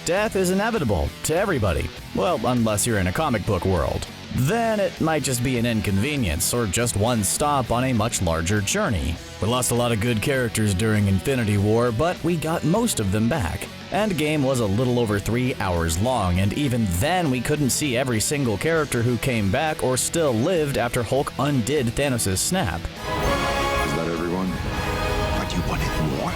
Death is inevitable to everybody. Well, unless you're in a comic book world. Then it might just be an inconvenience, or just one stop on a much larger journey. We lost a lot of good characters during Infinity War, but we got most of them back. Endgame was a little over 3 hours long, and even then we couldn't see every single character who came back or still lived after Hulk undid Thanos' snap. Is that everyone? But you wanted more?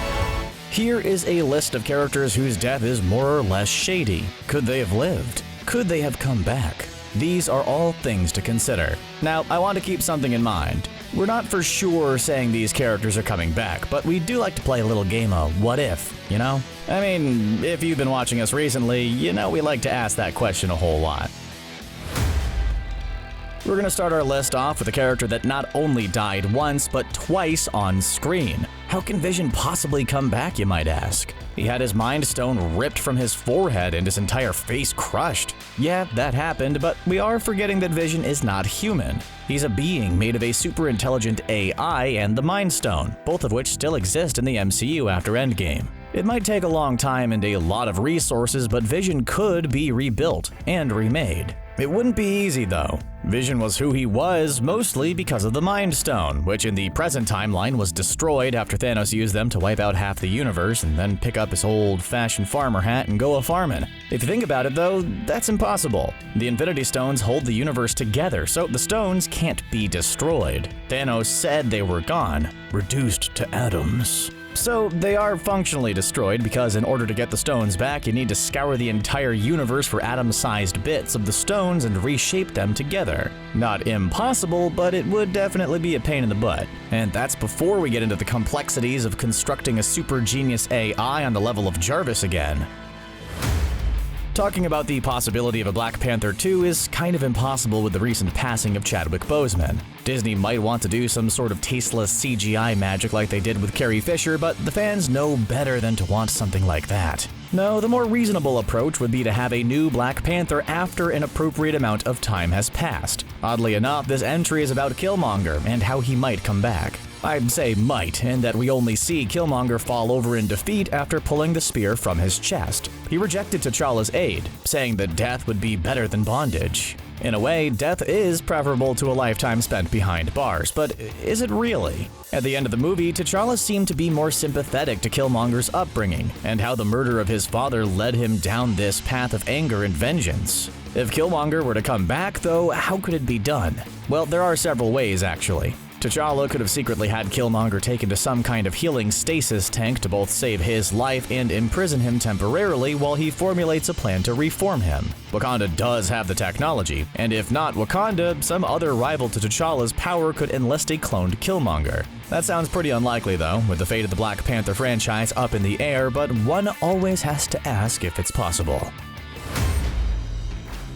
Here is a list of characters whose death is more or less shady. Could they have lived? Could they have come back? These are all things to consider. Now, I want to keep something in mind. We're not for sure saying these characters are coming back, but we do like to play a little game of what if, you know? I mean, if you've been watching us recently, you know we like to ask that question a whole lot. We're going to start our list off with a character that not only died once, but twice on screen. How can Vision possibly come back, you might ask? He had his Mind Stone ripped from his forehead and his entire face crushed. Yeah, that happened, but we are forgetting that Vision is not human. He's a being made of a super intelligent AI and the Mind Stone, both of which still exist in the MCU after Endgame. It might take a long time and a lot of resources, but Vision could be rebuilt and remade. It wouldn't be easy though. Vision was who he was mostly because of the Mind Stone, which in the present timeline was destroyed after Thanos used them to wipe out half the universe and then pick up his old-fashioned farmer hat and go a-farmin'. If you think about it though, that's impossible. The Infinity Stones hold the universe together, so the stones can't be destroyed. Thanos said they were gone, reduced to atoms. So they are functionally destroyed because in order to get the stones back, you need to scour the entire universe for atom-sized bits of the stones and reshape them together. Not impossible, but it would definitely be a pain in the butt. And that's before we get into the complexities of constructing a super genius AI on the level of Jarvis again. Talking about the possibility of a Black Panther 2 is kind of impossible with the recent passing of Chadwick Boseman. Disney might want to do some sort of tasteless CGI magic like they did with Carrie Fisher, but the fans know better than to want something like that. No, the more reasonable approach would be to have a new Black Panther after an appropriate amount of time has passed. Oddly enough, this entry is about Killmonger and how he might come back. I'd say might, in that we only see Killmonger fall over in defeat after pulling the spear from his chest. He rejected T'Challa's aid, saying that death would be better than bondage. In a way, death is preferable to a lifetime spent behind bars, but is it really? At the end of the movie, T'Challa seemed to be more sympathetic to Killmonger's upbringing, and how the murder of his father led him down this path of anger and vengeance. If Killmonger were to come back, though, how could it be done? Well, there are several ways, actually. T'Challa could have secretly had Killmonger taken to some kind of healing stasis tank to both save his life and imprison him temporarily while he formulates a plan to reform him. Wakanda does have the technology, and if not Wakanda, some other rival to T'Challa's power could enlist a cloned Killmonger. That sounds pretty unlikely though, with the fate of the Black Panther franchise up in the air, but one always has to ask if it's possible.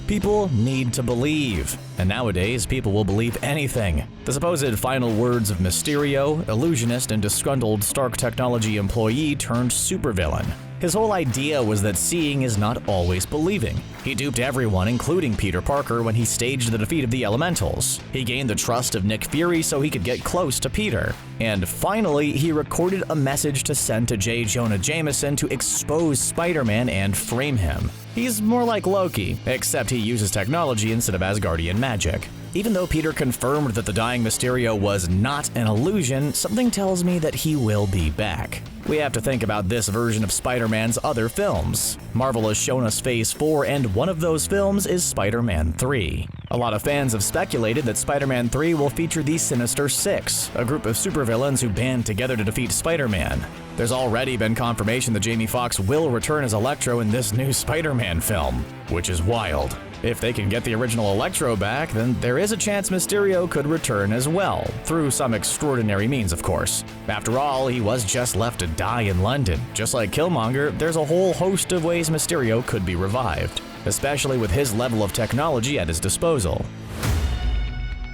People need to believe, and nowadays people will believe anything. The supposed final words of Mysterio, illusionist and disgruntled Stark Technology employee turned supervillain. His whole idea was that seeing is not always believing. He duped everyone, including Peter Parker, when he staged the defeat of the Elementals. He gained the trust of Nick Fury so he could get close to Peter. And finally, he recorded a message to send to J. Jonah Jameson to expose Spider-Man and frame him. He's more like Loki, except he uses technology instead of Asgardian magic. Even though Peter confirmed that the dying Mysterio was not an illusion, something tells me that he will be back. We have to think about this version of Spider-Man's other films. Marvel has shown us Phase 4, and one of those films is Spider-Man 3. A lot of fans have speculated that Spider-Man 3 will feature the Sinister Six, a group of supervillains who band together to defeat Spider-Man. There's already been confirmation that Jamie Foxx will return as Electro in this new Spider-Man film, which is wild. If they can get the original Electro back, then there is a chance Mysterio could return as well, through some extraordinary means of course. After all, he was just left to die in London. Just like Killmonger, there's a whole host of ways Mysterio could be revived, especially with his level of technology at his disposal.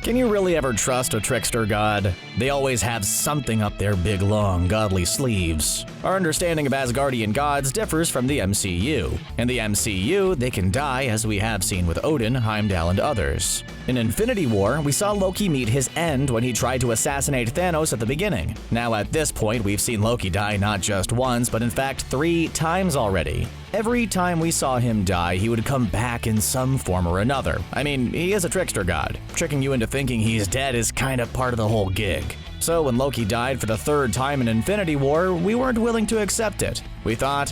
Can you really ever trust a trickster god? They always have something up their big long godly sleeves. Our understanding of Asgardian gods differs from the MCU. In the MCU, they can die, as we have seen with Odin, Heimdall, and others. In Infinity War, we saw Loki meet his end when he tried to assassinate Thanos at the beginning. Now at this point, we've seen Loki die not just once, but in fact 3 times already. Every time we saw him die, he would come back in some form or another. I mean, he is a trickster god. Tricking you into thinking he's dead is kind of part of the whole gig. So when Loki died for the third time in Infinity War, we weren't willing to accept it. We thought,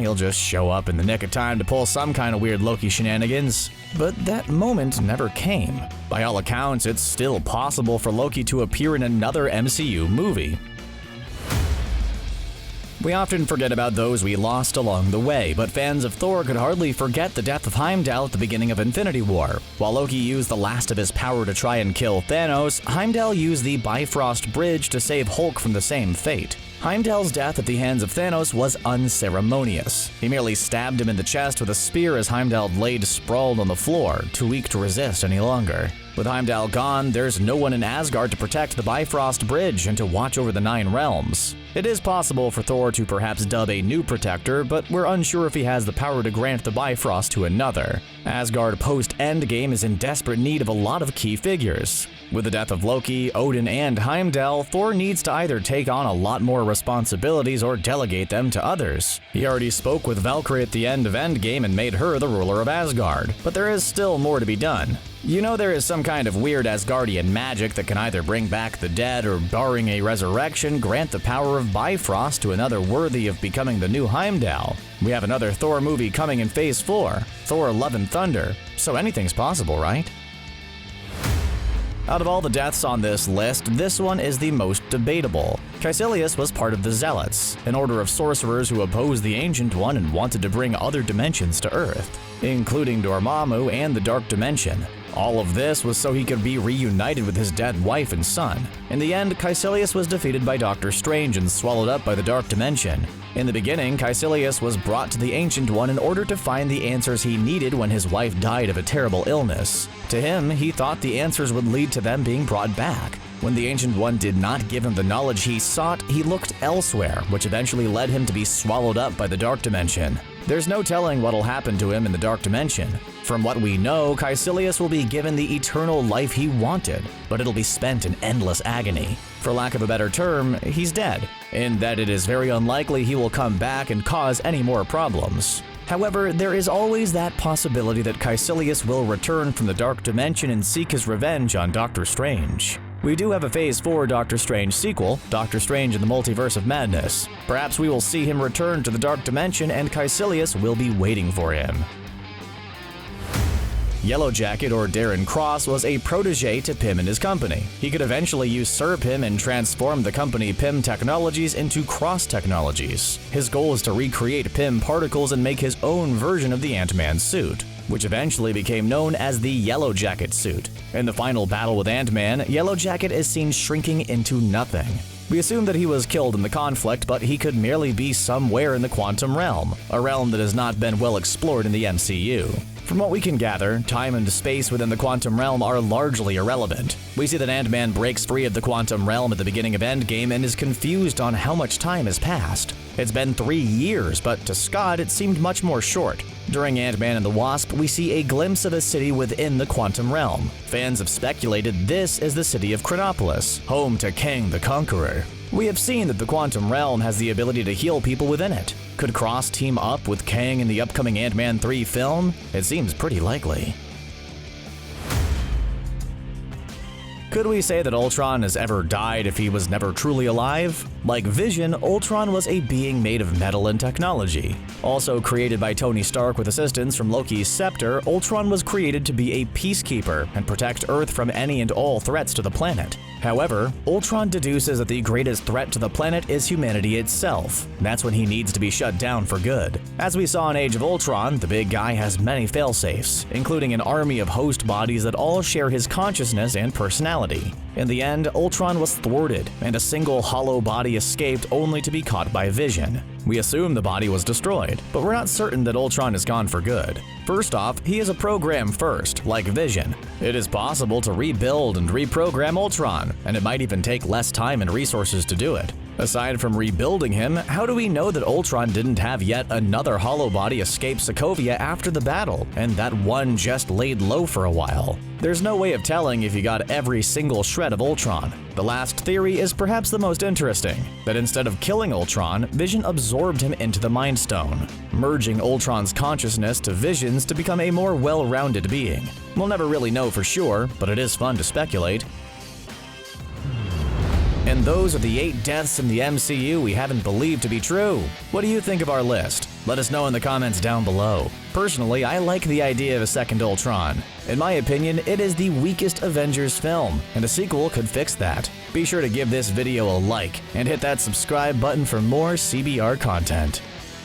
he'll just show up in the nick of time to pull some kind of weird Loki shenanigans. But that moment never came. By all accounts, it's still possible for Loki to appear in another MCU movie. We often forget about those we lost along the way, but fans of Thor could hardly forget the death of Heimdall at the beginning of Infinity War. While Loki used the last of his power to try and kill Thanos, Heimdall used the Bifrost Bridge to save Hulk from the same fate. Heimdall's death at the hands of Thanos was unceremonious. He merely stabbed him in the chest with a spear as Heimdall laid sprawled on the floor, too weak to resist any longer. With Heimdall gone, there's no one in Asgard to protect the Bifrost Bridge and to watch over the 9 realms. It is possible for Thor to perhaps dub a new protector, but we're unsure if he has the power to grant the Bifrost to another. Asgard post-Endgame is in desperate need of a lot of key figures. With the death of Loki, Odin, and Heimdall, Thor needs to either take on a lot more responsibilities or delegate them to others. He already spoke with Valkyrie at the end of Endgame and made her the ruler of Asgard, but there is still more to be done. You know there is some kind of weird Asgardian magic that can either bring back the dead or, barring a resurrection, grant the power of Bifrost to another worthy of becoming the new Heimdall. We have another Thor movie coming in Phase 4, Thor: Love and Thunder, so anything's possible, right? Out of all the deaths on this list, this one is the most debatable. Kaiselius was part of the Zealots, an order of sorcerers who opposed the Ancient One and wanted to bring other dimensions to Earth, including Dormammu and the Dark Dimension. All of this was so he could be reunited with his dead wife and son. In the end, Kaiselius was defeated by Doctor Strange and swallowed up by the Dark Dimension. In the beginning, Kaiselius was brought to the Ancient One in order to find the answers he needed when his wife died of a terrible illness. To him, he thought the answers would lead to them being brought back. When the Ancient One did not give him the knowledge he sought, he looked elsewhere, which eventually led him to be swallowed up by the Dark Dimension. There's no telling what'll happen to him in the Dark Dimension. From what we know, Kaiselius will be given the eternal life he wanted, but it'll be spent in endless agony. For lack of a better term, he's dead, in that it is very unlikely he will come back and cause any more problems. However, there is always that possibility that Kaiselius will return from the Dark Dimension and seek his revenge on Doctor Strange. We do have a Phase 4 Doctor Strange sequel, Doctor Strange in the Multiverse of Madness. Perhaps we will see him return to the Dark Dimension and Kaiselius will be waiting for him. Yellowjacket, or Darren Cross, was a protege to Pym and his company. He could eventually usurp him and transform the company Pym Technologies into Cross Technologies. His goal is to recreate Pym particles and make his own version of the Ant-Man suit, which eventually became known as the Yellowjacket suit. In the final battle with Ant-Man, Yellowjacket is seen shrinking into nothing. We assume that he was killed in the conflict, but he could merely be somewhere in the quantum realm, a realm that has not been well explored in the MCU. From what we can gather, time and space within the quantum realm are largely irrelevant. We see that Ant-Man breaks free of the quantum realm at the beginning of Endgame and is confused on how much time has passed. It's been 3 years, but to Scott it seemed much more short. During Ant-Man and the Wasp, we see a glimpse of a city within the quantum realm. Fans have speculated this is the city of Chronopolis, home to Kang the Conqueror. We have seen that the quantum realm has the ability to heal people within it. Could Cross team up with Kang in the upcoming Ant-Man 3 film? It seems pretty likely. Could we say that Ultron has ever died if he was never truly alive? Like Vision, Ultron was a being made of metal and technology. Also created by Tony Stark with assistance from Loki's scepter, Ultron was created to be a peacekeeper and protect Earth from any and all threats to the planet. However, Ultron deduces that the greatest threat to the planet is humanity itself. That's when he needs to be shut down for good. As we saw in Age of Ultron, the big guy has many failsafes, including an army of host bodies that all share his consciousness and personality. In the end, Ultron was thwarted, and a single hollow body escaped only to be caught by Vision. We assume the body was destroyed, but we're not certain that Ultron is gone for good. First off, he is a program first, like Vision. It is possible to rebuild and reprogram Ultron, and it might even take less time and resources to do it. Aside from rebuilding him, how do we know that Ultron didn't have yet another hollow body escape Sokovia after the battle, and that one just laid low for a while? There's no way of telling if he got every single shred of Ultron. The last theory is perhaps the most interesting, that instead of killing Ultron, Vision absorbed him into the Mind Stone, merging Ultron's consciousness to Vision's to become a more well-rounded being. We'll never really know for sure, but it is fun to speculate. And those are the 8 deaths in the MCU we haven't believed to be true. What do you think of our list? Let us know in the comments down below. Personally, I like the idea of a second Ultron. In my opinion, it is the weakest Avengers film, and a sequel could fix that. Be sure to give this video a like, and hit that subscribe button for more CBR content.